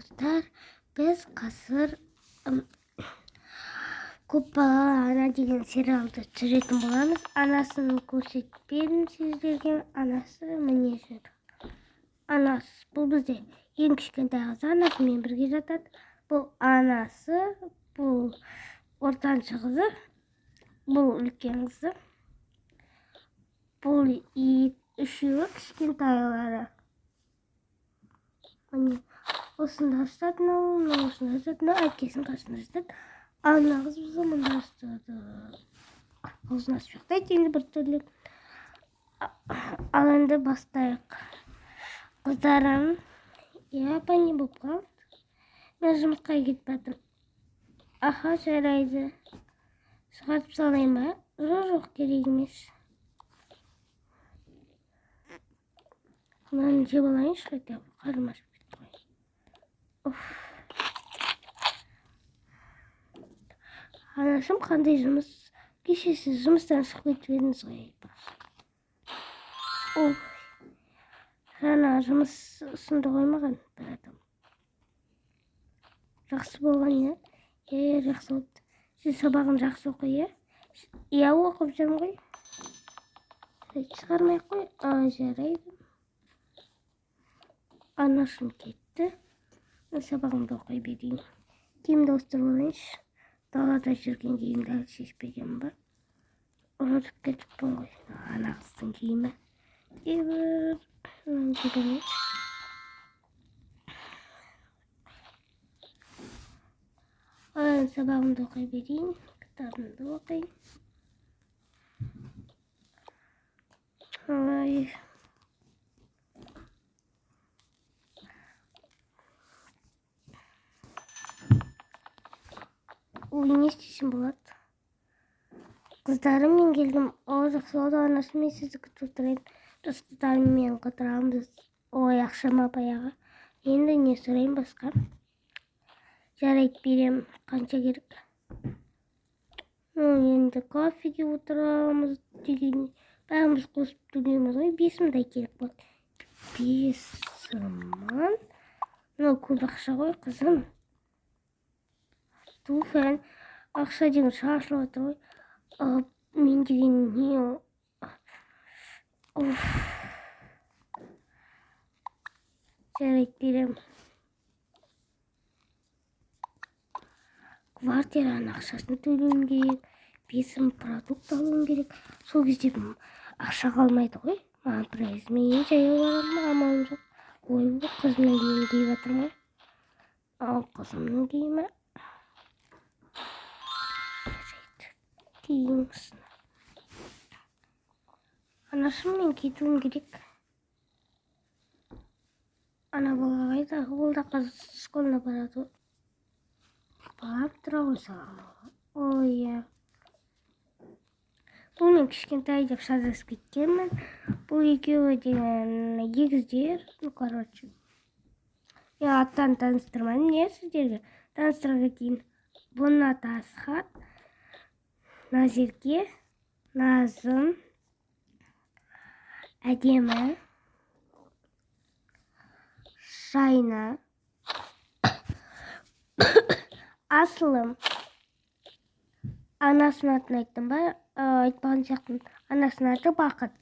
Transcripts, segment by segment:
Dostlar, biz қазір көп балалы ана деген сериалды түсіретін боламыз. Анасын көрсетпедім сіздерге. Анасы міне жүр. Анасы бұл бізде ең кішкентай қызы, анасымен бірге жатады. Бұл анасы, бұл ортаншы қызы, бұл үлкен қызы. Бұл үшеуі кішкентайлары. Міне осында жатады, осында жатады, әкесінің қасында жатады. Ал мына қыз бізде мында жатады. Аузын ашып ұйықтайды енді бір түрлі. Ал енді бастайық. Қыздарым, апа не болып қалды? Мен жұмысқа кетіп жатырмын. Аха, жарайды. Шығарып салайын ба? Жоқ, керек емес. Мынаны жеп алайыншы қайта, қарным ашып кетті ғой. Анашым, қандай жұмыс? Кеше сіз жұмыстан шығып кетіп едіңіз ғой. Жаңа жұмыс ұсынды ғой маған бір адам. Жақсы болған, иә? Жақсы болды. Сіз сабағын жақсы оқы, иә? Иә, оқып жүрмін ғой. Шығармай-ақ қой. Жарайды. Анашым кетті. Сабағымды оқи берейін. Киімді ауыстырып алайыншы. Далада жүрген киімді әлі шешпеген ба? Ұмытып кетіппін ғой. Ана қыздың киімі. Сабағымды оқи берейін. Кітабымды оқиын. Не істесем болады? Қыздарым, мен келдім. Жақсы болды, анашым, мен сізді күтіп отырайын. Қыздарым, мен қыдырамыз. Ақшама баяғы. Енді не сұрайын басқа? Жарайды, берем. Қанша керек? Енді кафеге отырамыз деген. Бәріміз қосып төлейміз ғой. 5 мыңдай керек болады. 5 мың? Көп ақша ғой, қызым. Туфен, ақша деген шашылып отыр ғой. Мен деген не? Жарайды, берем. Квартираның ақшасын төлеуім керек. 5 мың продукт алуым керек. Сол кезде ақша қалмайды ғой. Маған прайыз. Мен жаяу барамын, амалым жоқ. Қызымның киімін киіп жатырмын ғой. Қызымның киімі. Киімсін. Анашым, мен кетуім керек. Ана бала қайда? Ол да қазір школына барады. Барып тұра ғой саған. Бұл мен кішкентай деп шатасып кеткенмін. Бұл екеуі деген егіздер. Короче. Аттан таныстырмадым. Не сіздерге? Таныстыра кетейін. Бұның аты Асхат, Назерке, Назым, әдемі, Шайна, Асылым. Анасының атын айттым ба? Айтпаған сияқтымын. Анасының аты Бақыт.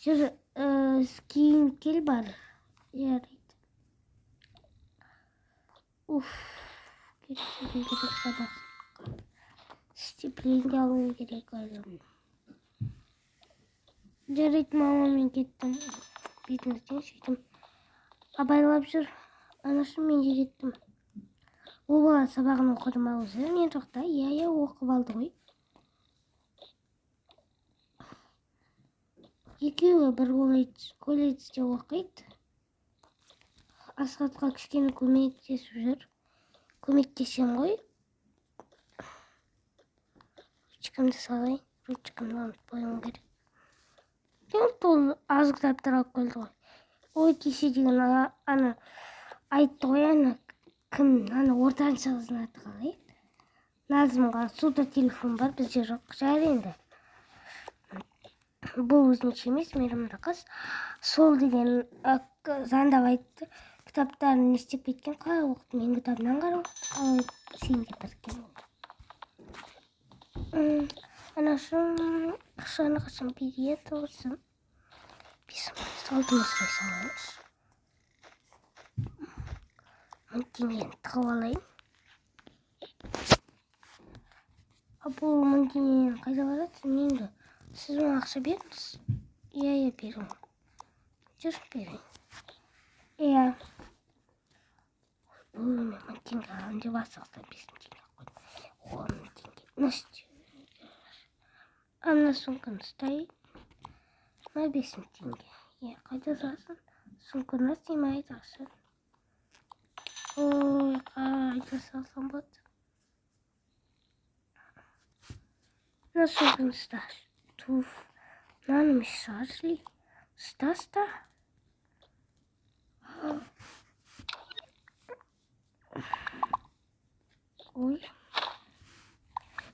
Кейін кел бар. Жарайды. Керек сабақ. Стипендия алуым керек өзім. Жарайды, мамамен кеттім. Бетіңізден сөйтім. Абайлап жүр. Анашым, мен де кеттім. Ол бала сабағын оқыды ма өзі? Мен жоқта. Иә, оқып алды ғой. Екеуі бір колледжде оқиды. Асхатқа кішкене көмектесіп жүр. Көмектесем ғой. Ручкамды салайын. Ручкамды ұмытпауым керек. Ол аз кітаптар алып келді ғой. Кеше деген ана айтты ғой, ана кім? Ана ортаншы қыздың аты қалай? Назымға суда телефон бар, бізде жоқ. Жар енді. Бұл өзінше емес, мейірімді қыз. Сол деген звондап айтты. кітаптарын не істеп кеткен, қалай оқыды? Мен кітабынан қарап ал сен кетірген. Анашым ақшаны қашан береді осы? Бесімді салтыма сұрай саламыз. 1000 теңгені тығып алайын. Бұл 1000 теңгені қайда барады? Менді сіз маған ақша беріңіз. Иә, беріңіз. Жүріп берейін. Иә. Бұл мен 1000 теңге аламын деп асығыстан 5000 теңге қойдым. 10 теңге. Не істеймін? Ана сумканы ұстайын. 5000 теңге. Иә, қайда тұрасың? Сумканы сыймайды ақша. Ой, қайда салсам болады? На сумканы ұста. Туф. Мынаны шығаршы ли? Ұста. Ой.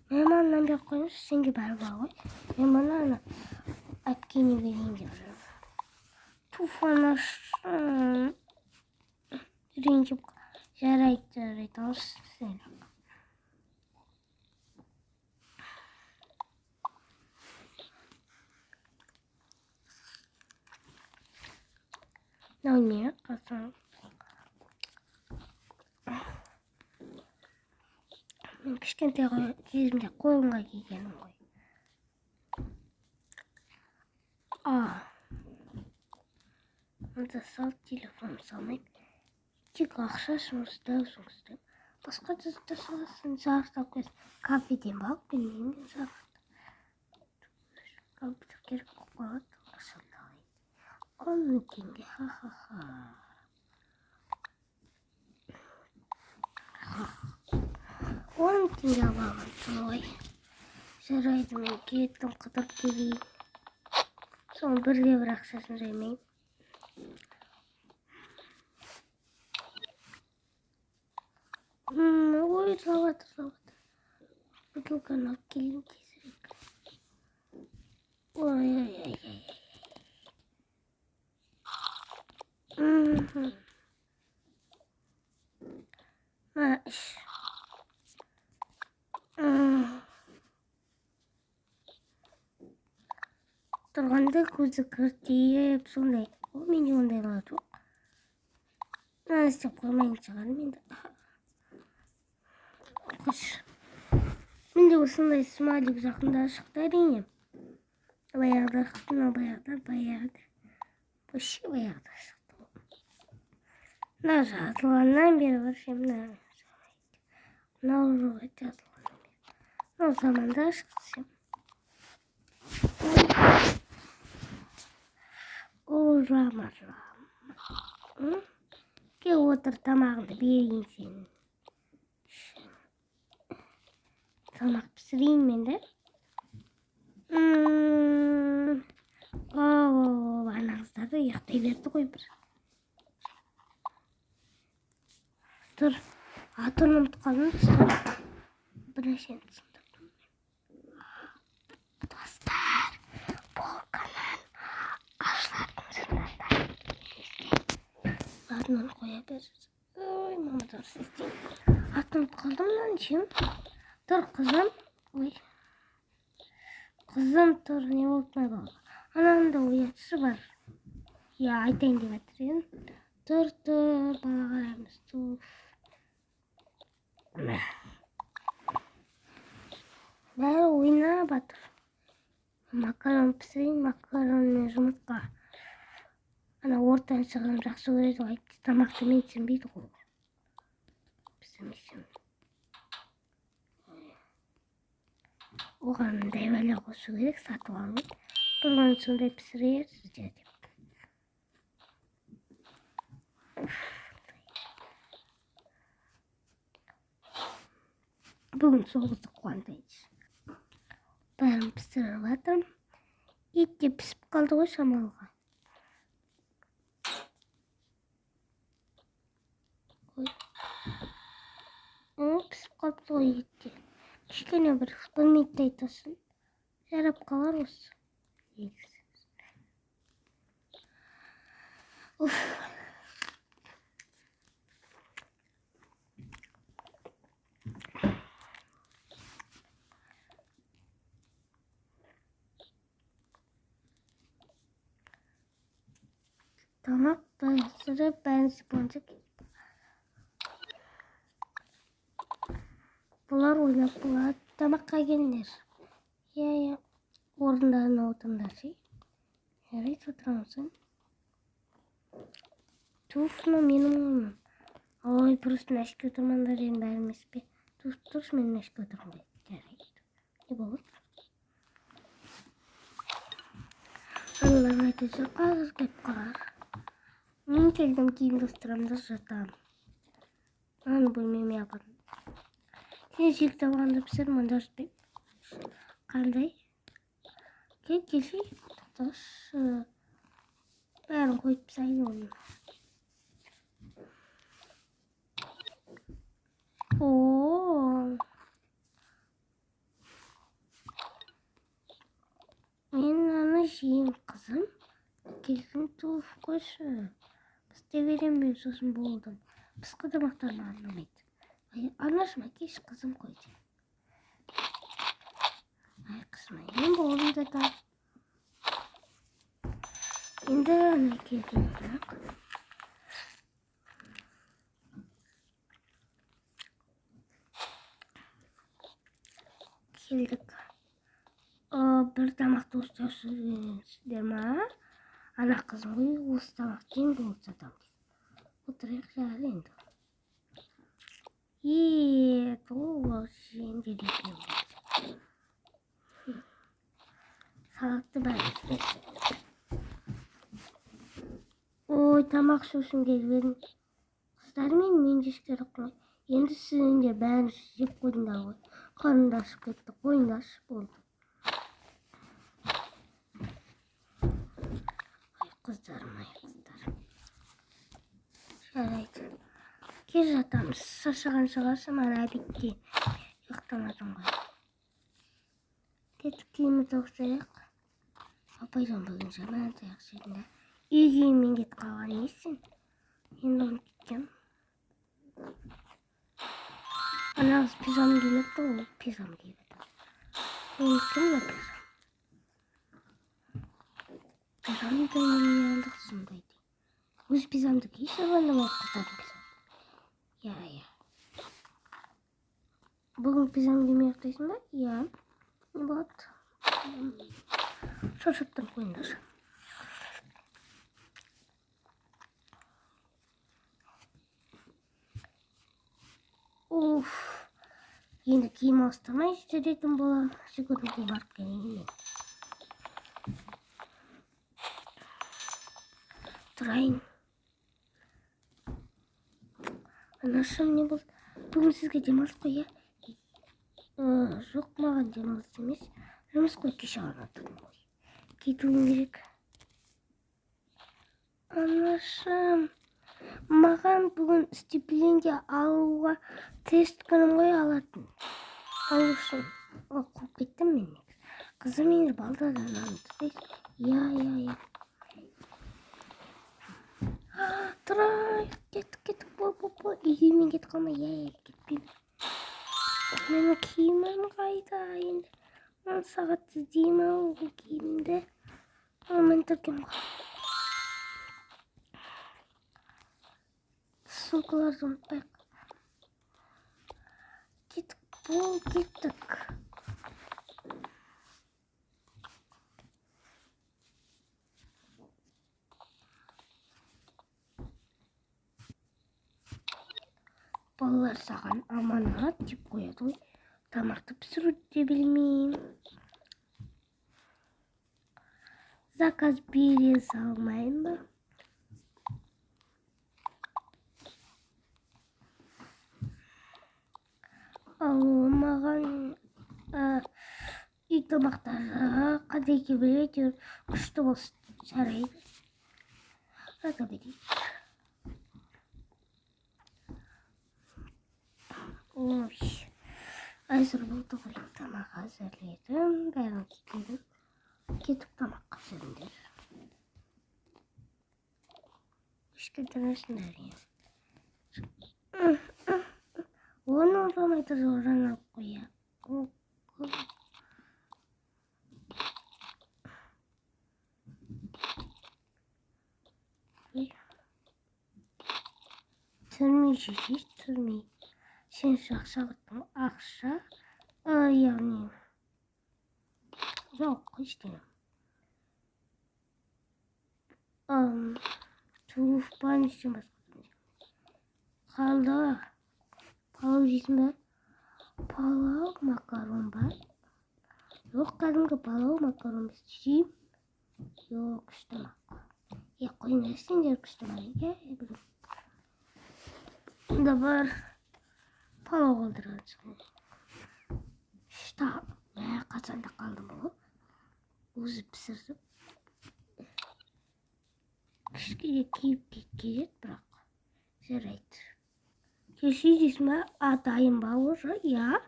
Мен маңнан беріп қойыңыз, сенге бәрі бар ғой. Мен маңнан әпкене берейін деп жүрмін. Туф, анашым. Ренжіп жарайды, алшы сен. Мынау не? Қасым. Мен кішкентай кезімде қойынға кигенім ғой. Онда сал, телефон салмайым. Тек ақша жұмыстайым. Басқа да саласын жарықтап көз. Кафеден бақ, білмеймін жарықты. Компьютер керек қоқпалады, ақшалдағай. 10 теңге, ха-ха-ха. 10 теңге алған той. Жарайды, мен кеттім қыдырып келейін. Соң бірде бір ақшасын жаймайым. Ой, салатыр. Бутылканы алып келейін тезірек. Ой. Маш. Тұрғанда көзі кіртейіп, сондай. Ол менде ондайлар жоқ. Мына істеп қоймайын шығар менде. Қош. Менде осындай смайлик жақында шықты әрине. Баяғыда шықты. Вообще баяғыда шықты. Мына жазылғаннан бері вообще мынау жоқ жазылғаннан бері. Мынау заманда шықты. Ожама. Кел отыр, тамағыңды берейін сен. Тамақ пісірейін мен де. Ана қыздарды ұйықтай берді ғой бір. Тұр. Атын ұмытып қалдым. Бір әшені сындырдым. Достар, бұл канал ашылатын сындарда. Атын оны қоя берсіз. Ой, мамадан істейін. Атын ұмытып қалдым lan чем? Тұр қызым. Ой. Қызым тұр, не болып ма бала? Ананда оятысы бар. Я айтайын деп жатыр едім. Тұр, бала қараймыз. Бәрі ойнап жатыр. Макарон пісірейін, макарон мен жұмыртқа. Ана ортан шығарым жақсы көреді ғой. Тамақты мен сенбейді ғой. Пісірмесем. Оған мындай бәле қосу керек, сатып алып. Бұны сондай пісірерсіз деп. Бүгін соғызды қуантайыз. Бәрін пісіріп жатырмын. Ет те пісіп қалды ғой шамалға. Пісіп қалды ғой ет те. Кішкене бір минутта айтасын. Жарап қалар осы. Tamam sıra ben sponja. Bular oynap bular tamakka gelinler. Ya orunlarına otururlar şey. Evet oturamazsın. Tufma benim oğlum. Ay burası neşk götürmanlar en vermez be. Tuş beni neşk götürmeye. Evet. Ne olur? Allah'ım ötesi kalır kep kalar. Мен келдім кейін достарымды жатам. Аны бөлмеме yapın. Сен жек табанды пісір мында жатпай. Қандай? Келші. Тоқташы. Бәрін қойып тастайын оны. Oo. Мен аны жеймін қызым. Келсін туып қойшы. Біз де беремін сосын болдым. Біз қыдырмақтарын арнамайды. Арнашыма кеш қызым қойды. Ай қызым, мен болдым да та. Енді ана келдім бірақ. Келдік. Bir тамақты остаусыздар ма? Ана қызым ғой осы тамақты енді болып жатам. Отырайық жағы енді. Толы жеңдер екен болды. Салатты бәрі. Ой, тамақ шошын келбедім. Қыздармен мен жешкері қылмай. Енді сіздер бәрін жеп қойдыңдар ғой. Қарындасып кетті, қойындасып болды. Kızlarım. Жарайды. Кел жатамыз. Шаршаған шығарсың, ана бетте ұйықтамадым ғой. Кетіп киімімізді ұқсайық. Апайдан бүгін жаман таяқ жедім да. Үй киіммен кетіп қалған емессің. Енді оны кеткем. Ана қыз пижам кимепті, ол пижам киіпті. Мен кім на пижам? Пижамды да мен андық сұмдайды. Өз пижамды киіші ғанда ма қыздардың пижам? Я. Бүгін пижам кимей ұйықтайсың ба? Я. Не болады? Шошыптың қойыңдар. Уф. Енді киім ауыстырмай жүретін болам. Жүгіруге барып келейін. Тұрайын. Анашым не болды? Бүгін сізге демалыс қой, я? Жоқ, маған демалыс емес. Жұмыс қой, кеше анатым ғой. Кетуім керек. Анашым, маған бүгін стипендия алуға тест күнім ғой алатын. Алушым. Қуып кеттім мен. Қызым енді балдадан алды. Я. Тұрайық, кеттік, бол. Үйдемен кетіп қалмай, я, кетпеймін. Менің киімім қайда енді? Мен сағат іздеймін ол киімді. Мен түркем қал. Сумкаларды ұмытпайық. Кеттік. Балалар саған аманат деп қояды ғой. Тамақты пісіруді де білмеймін. Заказ бере салмайын ба? Алло, маған үй тамақтары қандай келбелі күшті болсын. Жарайды. Рада берейік. Ой, әзір болды ғой. Тамақ әзірледім. Бәрін кетіп. Кетіп тамаққа жүріңдер. Үшкілдіресіңдер ең. Оны ұрамайды зоран алып қоя. hiç sürmeyin. Sen şahsalıktın akşa. Yani. Yok işte. Tuğuf ben işim kaldı. Pahalı cisme. Pahalı makaron var. Yok kadınga pahalı makaron isteyeyim. Yok istemem. Ya koymasın ya istemem. Ya da var. Pahalı olduruyoruz. İşte ben kazanda kaldım bu. Uzup pısırdım. Keşke kiyip bırak. Zerayt. Keşke cisme adayım bağır ya.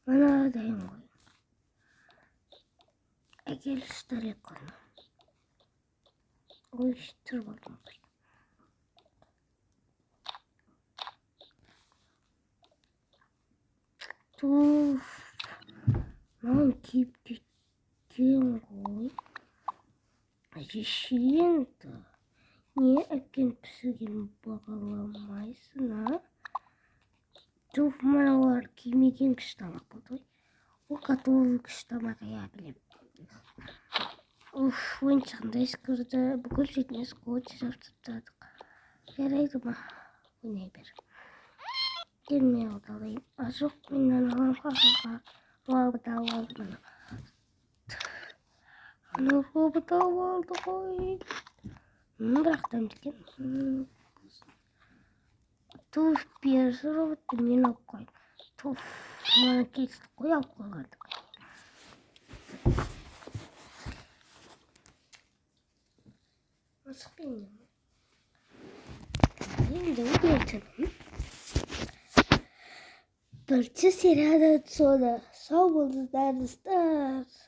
Bana adayım koy. Egel üstelik konu. O iştir buldum. Tuf. Lan kiyip gittim koy. Acışıydı. Niye ekin pısırgın bağlamaysın ha? Tuf bana var kimikin kışlamak oldu. O katı kışlamak ya bilem. Uf, oyuncağında eskirdi. Bugün fitness coach yaptırdık. Yaraydı mı? Bu ne bir? Girmeye odalayım. Azok binden alan kalka. Robota oldu bana. Ana robota oldu koy. Bıraktım dikin. Tuf bir robot dinle koy. Tuf bana kes koyup koyardık. Nasıl bilmiyorum. Şimdi de uğraşalım. Barça Serra'dan sonra sağ olun arkadaşlar.